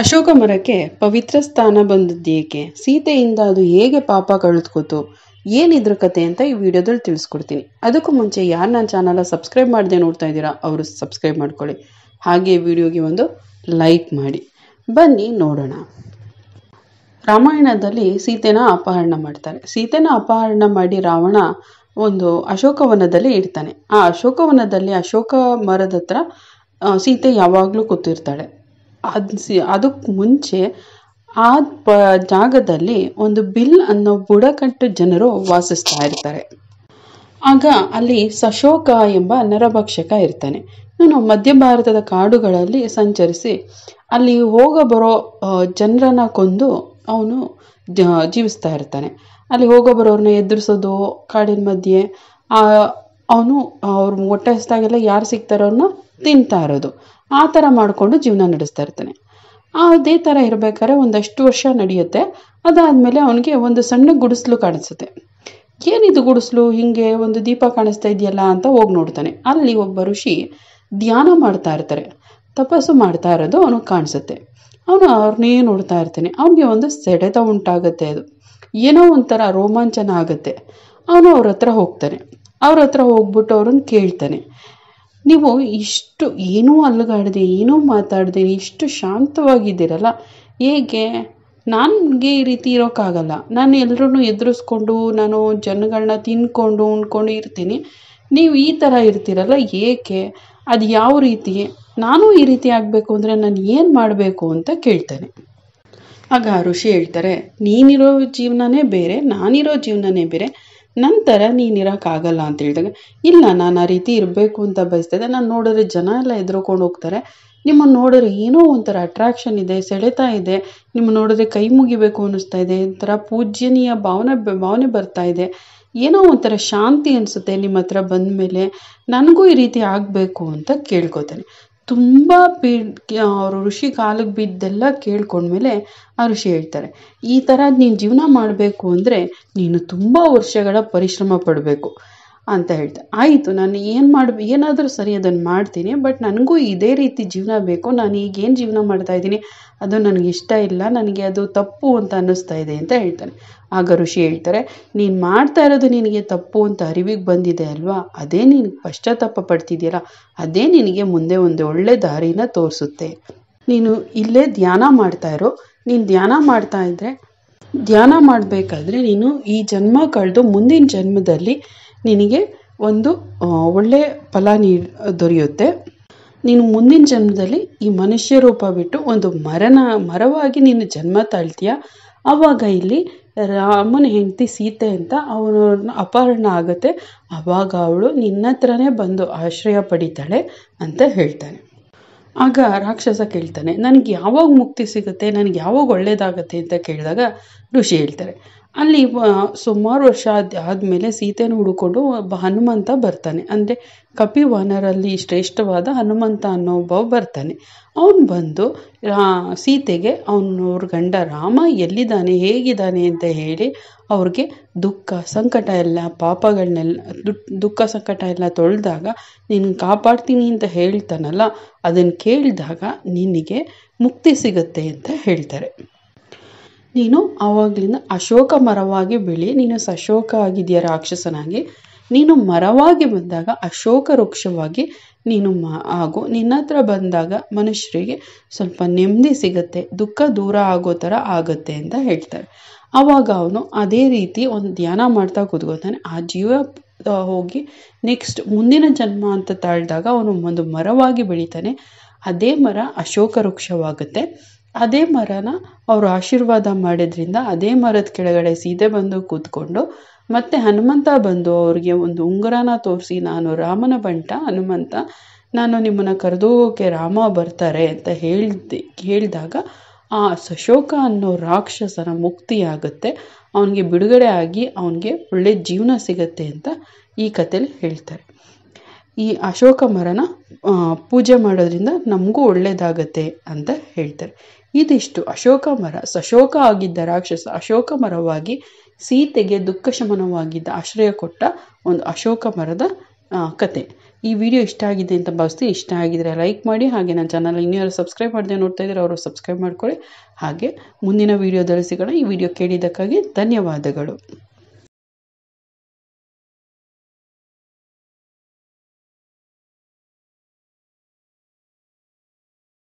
ಅಶೋಕ ಮರಕ್ಕೆ ಪವಿತ್ರ ಸ್ಥಾನ ಬಂದದ್ದೇಕೆ, ಸೀತೆಯಿಂದ ಅದು ಹೇಗೆ ಪಾಪ ಕಳೆದುಕೋತು, ಏನಿದ್ರ ಕತೆ ಅಂತ ಈ ವಿಡಿಯೋದಲ್ಲಿ ತಿಳಿಸ್ಕೊಡ್ತೀನಿ. ಅದಕ್ಕೂ ಮುಂಚೆ ಯಾರು ನನ್ನ ಚಾನಲ್ ಸಬ್ಸ್ಕ್ರೈಬ್ ಮಾಡದೆ ನೋಡ್ತಾ ಇದ್ದೀರಾ ಅವರು ಸಬ್ಸ್ಕ್ರೈಬ್ ಮಾಡ್ಕೊಳ್ಳಿ. ಹಾಗೆ ವಿಡಿಯೋಗೆ ಒಂದು ಲೈಕ್ ಮಾಡಿ. ಬನ್ನಿ ನೋಡೋಣ. ರಾಮಾಯಣದಲ್ಲಿ ಸೀತೆನ ಅಪಹರಣ ಮಾಡ್ತಾರೆ. ಸೀತೆನ ಅಪಹರಣ ಮಾಡಿ ರಾವಣ ಒಂದು ಅಶೋಕವನದಲ್ಲಿ ಇರ್ತಾನೆ. ಆ ಅಶೋಕವನದಲ್ಲಿ ಅಶೋಕ ಮರದ ಹತ್ರ ಸೀತೆ ಯಾವಾಗಲೂ ಕೂತಿರ್ತಾಳೆ. ಅದಕ್ಕೆ ಮುಂಚೆ ಆ ಜಾಗದಲ್ಲಿ ಒಂದು ಬಿಲ್ ಅನ್ನೋ ಬುಡಕಟ್ಟು ಜನರು ವಾಸಿಸ್ತಾ ಇರ್ತಾರೆ. ಆಗ ಅಲ್ಲಿ ಸಶೋಕ ಎಂಬ ನರಭಕ್ಷಕ ಇರ್ತಾನೆ. ನಾನು ಮಧ್ಯ ಭಾರತದ ಕಾಡುಗಳಲ್ಲಿ ಸಂಚರಿಸಿ ಅಲ್ಲಿ ಹೋಗ ಬರೋ ಜನರನ್ನ ಕೊಂದು ಅವನು ಜೀವಿಸ್ತಾ ಇರ್ತಾನೆ. ಅಲ್ಲಿ ಹೋಗೋ ಬರೋರನ್ನ ಎದುರಿಸೋದು, ಕಾಡಿನ ಮಧ್ಯೆ ಅವನು ಅವ್ರು ಹೊಟ್ಟೆ ಹಸಿದಾಗೆಲ್ಲ ಯಾರು ಸಿಗ್ತಾರೋ ಅವ್ರನ್ನ ತಿಂತಾ ಇರೋದು, ಆ ಥರ ಮಾಡಿಕೊಂಡು ಜೀವನ ನಡೆಸ್ತಾ ಇರ್ತಾನೆ. ಅದೇ ಥರ ಇರಬೇಕಾದ್ರೆ ಒಂದಷ್ಟು ವರ್ಷ ನಡೆಯುತ್ತೆ. ಅದಾದಮೇಲೆ ಅವನಿಗೆ ಒಂದು ಸಣ್ಣ ಗುಡಿಸಲು ಕಾಣಿಸುತ್ತೆ. ಏನಿದು ಗುಡಿಸಲು, ಹಿಂಗೆ ಒಂದು ದೀಪ ಕಾಣಿಸ್ತಾ ಇದೆಯಲ್ಲ ಅಂತ ಹೋಗಿ ನೋಡ್ತಾನೆ. ಅಲ್ಲಿ ಒಬ್ಬ ಋಷಿ ಧ್ಯಾನ ಮಾಡ್ತಾ ಇರ್ತಾರೆ, ತಪಸ್ಸು ಮಾಡ್ತಾ ಇರೋದು ಅವನಿಗೆ ಕಾಣಿಸುತ್ತೆ. ಅವನು ಅವ್ರನ್ನೇ ನೋಡ್ತಾ ಇರ್ತಾನೆ. ಅವನಿಗೆ ಒಂದು ಸೆಳೆತ ಉಂಟಾಗುತ್ತೆ, ಅದು ಏನೋ ಒಂಥರ ರೋಮಾಂಚನ ಆಗುತ್ತೆ. ಅವನು ಅವ್ರ ಹತ್ರ ಹೋಗ್ತಾನೆ. ಅವ್ರ ಹತ್ರ ಹೋಗ್ಬಿಟ್ಟು ಅವ್ರನ್ನ ಕೇಳ್ತಾನೆ, ನೀವು ಇಷ್ಟು ಏನೂ ಅಲ್ಲಗಾಡದೆ ಏನೂ ಮಾತಾಡದೆ ಇಷ್ಟು ಶಾಂತವಾಗಿದ್ದೀರಲ್ಲ, ಹೇಗೆ? ನನಗೆ ಈ ರೀತಿ ಇರೋಕ್ಕಾಗಲ್ಲ. ನಾನು ಎಲ್ಲರೂ ಎದುರಿಸ್ಕೊಂಡು ನಾನು ಜನಗಳನ್ನ ತಿನ್ಕೊಂಡು ಉಣ್ಕೊಂಡು ಇರ್ತೀನಿ, ನೀವು ಈ ಥರ ಇರ್ತೀರಲ್ಲ, ಏಕೆ? ಅದು ಯಾವ ರೀತಿ? ನಾನು ಈ ರೀತಿ ಆಗಬೇಕು ಅಂದರೆ ನಾನು ಏನು ಮಾಡಬೇಕು ಅಂತ ಕೇಳ್ತಾನೆ. ಆಗ ಋಷಿ ಹೇಳ್ತಾರೆ, ನೀನಿರೋ ಜೀವನನೇ ಬೇರೆ, ನಾನಿರೋ ಜೀವನನೇ ಬೇರೆ, ನಂತರ ನೀನಿರೋಕ್ಕಾಗಲ್ಲ ಅಂತ ಹೇಳಿದಾಗ, ಇಲ್ಲ ನಾನು ಆ ರೀತಿ ಇರಬೇಕು ಅಂತ ಬಯಸ್ತಿದ್ದೆ. ನಾನು ನೋಡಿದ್ರೆ ಜನ ಎಲ್ಲ ಎದುರುಕೊಂಡು ಹೋಗ್ತಾರೆ, ನಿಮ್ಮನ್ನು ನೋಡಿದ್ರೆ ಏನೋ ಒಂಥರ ಅಟ್ರಾಕ್ಷನ್ ಇದೆ, ಸೆಳೆತ ಇದೆ, ನಿಮ್ಮನ್ನು ನೋಡಿದ್ರೆ ಕೈ ಮುಗಿಬೇಕು ಅನ್ನಿಸ್ತಾ ಇದೆ, ಒಂಥರ ಪೂಜ್ಯನೀಯ ಭಾವನೆ ಬರ್ತಾ ಇದೆ, ಏನೋ ಒಂಥರ ಶಾಂತಿ ಅನಿಸುತ್ತೆ ನಿಮ್ಮ ಹತ್ರ ಬಂದ ಮೇಲೆ, ನನಗೂ ಈ ರೀತಿ ಆಗಬೇಕು ಅಂತ ಕೇಳ್ಕೊತಾನೆ. ತುಂಬ ಅವರು ಋಷಿ ಕಾಲಿಗೆ ಬಿದ್ದೆಲ್ಲ ಕೇಳ್ಕೊಂಡ್ಮೇಲೆ ಆ ಋಷಿ ಹೇಳ್ತಾರೆ, ಈ ಥರ ನೀನು ಜೀವನ ಮಾಡಬೇಕು ಅಂದರೆ ನೀನು ತುಂಬ ವರ್ಷಗಳ ಪರಿಶ್ರಮ ಪಡಬೇಕು ಅಂತ ಹೇಳ್ತಾರೆ. ಆಯಿತು, ನಾನು ಏನಾದರೂ ಸರಿ ಅದನ್ನು ಮಾಡ್ತೀನಿ, ಬಟ್ ನನಗೂ ಇದೇ ರೀತಿ ಜೀವನ ಬೇಕು. ನಾನು ಈಗೇನು ಜೀವನ ಮಾಡ್ತಾ ಇದ್ದೀನಿ ಅದು ನನಗೆ ಇಷ್ಟ ಇಲ್ಲ, ನನಗೆ ಅದು ತಪ್ಪು ಅಂತ ಅನ್ನಿಸ್ತಾ ಇದೆ ಅಂತ ಹೇಳ್ತಾನೆ. ಆಗ ಋಷಿ ಹೇಳ್ತಾರೆ, ನೀನು ಮಾಡ್ತಾ ಇರೋದು ನಿನಗೆ ತಪ್ಪು ಅಂತ ಅರಿವಿಗೆ ಬಂದಿದೆ ಅಲ್ವಾ, ಅದೇ ನೀನು ಪಶ್ಚಾತ್ತಾಪ ಪಡ್ತಿದೆಯಲ್ಲ, ಅದೇ ನಿನಗೆ ಮುಂದೆ ಒಂದು ಒಳ್ಳೆ ದಾರಿನ ತೋರಿಸುತ್ತೆ. ನೀನು ಇಲ್ಲೇ ಧ್ಯಾನ ಮಾಡ್ತಾ ಇರೋ, ನೀನು ಧ್ಯಾನ ಮಾಡ್ತಾ ಇದ್ದರೆ, ಧ್ಯಾನ ಮಾಡಬೇಕಾದ್ರೆ ನೀನು ಈ ಜನ್ಮ ಕಳೆದು ಮುಂದಿನ ಜನ್ಮದಲ್ಲಿ ನಿನಗೆ ಒಂದು ಒಳ್ಳೆ ಫಲ ದೊರೆಯುತ್ತೆ. ನೀನು ಮುಂದಿನ ಜನ್ಮದಲ್ಲಿ ಈ ಮನುಷ್ಯ ರೂಪ ಬಿಟ್ಟು ಒಂದು ಮರವಾಗಿ ನೀನು ಜನ್ಮ ತಾಳ್ತೀಯ. ಆವಾಗ ಇಲ್ಲಿ ರಾಮನ ಹೆಂಡತಿ ಸೀತೆ ಅಂತ ಅವನ ಅಪಹರಣ ಆಗುತ್ತೆ. ಆವಾಗ ಅವಳು ನಿನ್ನ ಹತ್ರನೇ ಬಂದು ಆಶ್ರಯ ಪಡಿತಾಳೆ ಅಂತ ಹೇಳ್ತಾನೆ. ಆಗ ರಾಕ್ಷಸ ಕೇಳ್ತಾನೆ, ನನಗೆ ಯಾವಾಗ ಮುಕ್ತಿ ಸಿಗುತ್ತೆ, ನನಗೆ ಯಾವಾಗ ಒಳ್ಳೇದಾಗತ್ತೆ ಅಂತ ಕೇಳಿದಾಗ ಋಷಿ ಹೇಳ್ತಾರೆ, ಅಲ್ಲಿ ಸುಮಾರು ವರ್ಷ ಆದಮೇಲೆ ಸೀತೆನ ಹುಡುಕೊಂಡು ಒಬ್ಬ ಹನುಮಂತ ಬರ್ತಾನೆ. ಅಂದರೆ ಕಪಿವಾನರಲ್ಲಿ ಶ್ರೇಷ್ಠವಾದ ಹನುಮಂತ ಅನ್ನೋ ಒಬ್ಬ ಬರ್ತಾನೆ. ಅವನು ಬಂದು ಸೀತೆಗೆ ಅವ್ರ ಗಂಡ ರಾಮ ಎಲ್ಲಿದ್ದಾನೆ, ಹೇಗಿದ್ದಾನೆ ಅಂತ ಹೇಳಿ ಅವ್ರಿಗೆ ದುಃಖ ಸಂಕಟ ಎಲ್ಲ ದುಃಖ ಸಂಕಟ ಎಲ್ಲ ತೊಳೆದಾಗ ನೀನು ಕಾಪಾಡ್ತೀನಿ ಅಂತ ಹೇಳ್ತಾನಲ್ಲ, ಅದನ್ನು ಕೇಳಿದಾಗ ನಿನಗೆ ಮುಕ್ತಿ ಸಿಗುತ್ತೆ ಅಂತ ಹೇಳ್ತಾರೆ. ನೀನು ಆವಾಗಲಿಂದ ಅಶೋಕ ಮರವಾಗಿ ಬೆಳಿ, ನೀನು ಸಶೋಕ ಆಗಿದೆಯಾ ರಾಕ್ಷಸನಾಗಿ, ನೀನು ಮರವಾಗಿ ಬಂದಾಗ ಅಶೋಕ ವೃಕ್ಷವಾಗಿ ನೀನು ಆಗು. ನಿನ್ನ ಹತ್ರ ಬಂದಾಗ ಮನುಷ್ಯರಿಗೆ ಸ್ವಲ್ಪ ನೆಮ್ಮದಿ ಸಿಗುತ್ತೆ, ದುಃಖ ದೂರ ಆಗೋ ಥರ ಆಗುತ್ತೆ ಅಂತ ಹೇಳ್ತಾರೆ. ಆವಾಗ ಅವನು ಅದೇ ರೀತಿ ಒಂದು ಧ್ಯಾನ ಮಾಡ್ತಾ ಕೂತ್ಕೋತಾನೆ. ಆ ಜೀವ ಹೋಗಿ ನೆಕ್ಸ್ಟ್ ಮುಂದಿನ ಜನ್ಮ ಅಂತ ತಾಳಿದಾಗ ಅವನು ಒಂದು ಮರವಾಗಿ ಬೆಳಿತಾನೆ. ಅದೇ ಮರ ಅಶೋಕ ವೃಕ್ಷವಾಗುತ್ತೆ. ಅದೇ ಮರನ ಅವರು ಆಶೀರ್ವಾದ ಮಾಡಿದ್ರಿಂದ ಅದೇ ಮರದ ಕೆಳಗಡೆ ಸೀತೆ ಬಂದು ಕೂತ್ಕೊಂಡು ಮತ್ತೆ ಹನುಮಂತ ಬಂದು ಅವ್ರಿಗೆ ಒಂದು ಉಂಗುರನ ತೋರಿಸಿ, ನಾನು ರಾಮನ ಬಂಟ ಹನುಮಂತ, ನಾನು ನಿಮ್ಮನ್ನು ಕರೆದೋಗೋಕೆ ರಾಮ ಬರ್ತಾರೆ ಅಂತ ಹೇಳಿದಾಗ ಆ ಸಶೋಕ ಅನ್ನೋ ರಾಕ್ಷಸನ ಮುಕ್ತಿಯಾಗುತ್ತೆ, ಅವನಿಗೆ ಬಿಡುಗಡೆ ಆಗಿ ಅವನಿಗೆ ಒಳ್ಳೆ ಜೀವನ ಸಿಗತ್ತೆ ಅಂತ ಈ ಕಥೆಯಲ್ಲಿ ಹೇಳ್ತಾರೆ. ಈ ಅಶೋಕ ಮರನ ಪೂಜೆ ಮಾಡೋದ್ರಿಂದ ನಮಗೂ ಒಳ್ಳೇದಾಗತ್ತೆ ಅಂತ ಹೇಳ್ತಾರೆ. ಇದಿಷ್ಟು ಅಶೋಕ ಮರ, ಸಶೋಕ ಆಗಿದ್ದ ರಾಕ್ಷಸ ಅಶೋಕ ಮರವಾಗಿ ಸೀತೆಗೆ ದುಃಖ ಶಮನವಾಗಿದ್ದ ಆಶ್ರಯ ಕೊಟ್ಟ ಒಂದು ಅಶೋಕ ಮರದ ಕತೆ. ಈ ವಿಡಿಯೋ ಇಷ್ಟ ಆಗಿದೆ ಅಂತ ಭಾವಿಸ್ತೀನಿ. ಇಷ್ಟ ಆಗಿದ್ರೆ ಲೈಕ್ ಮಾಡಿ, ಹಾಗೆ ನನ್ನ ಚಾನಲ್ ಇನ್ನೂ ಯಾರು ಸಬ್ಸ್ಕ್ರೈಬ್ ಮಾಡದೆ ನೋಡ್ತಾ ಇದ್ದಾರೆ ಅವರು ಸಬ್ಸ್ಕ್ರೈಬ್ ಮಾಡ್ಕೊಳ್ಳಿ. ಹಾಗೆ ಮುಂದಿನ ವಿಡಿಯೋದಲ್ಲಿ ಸಿಗೋಣ. ಈ ವಿಡಿಯೋ ಕೇಳಿದ್ದಕ್ಕಾಗಿ ಧನ್ಯವಾದಗಳು.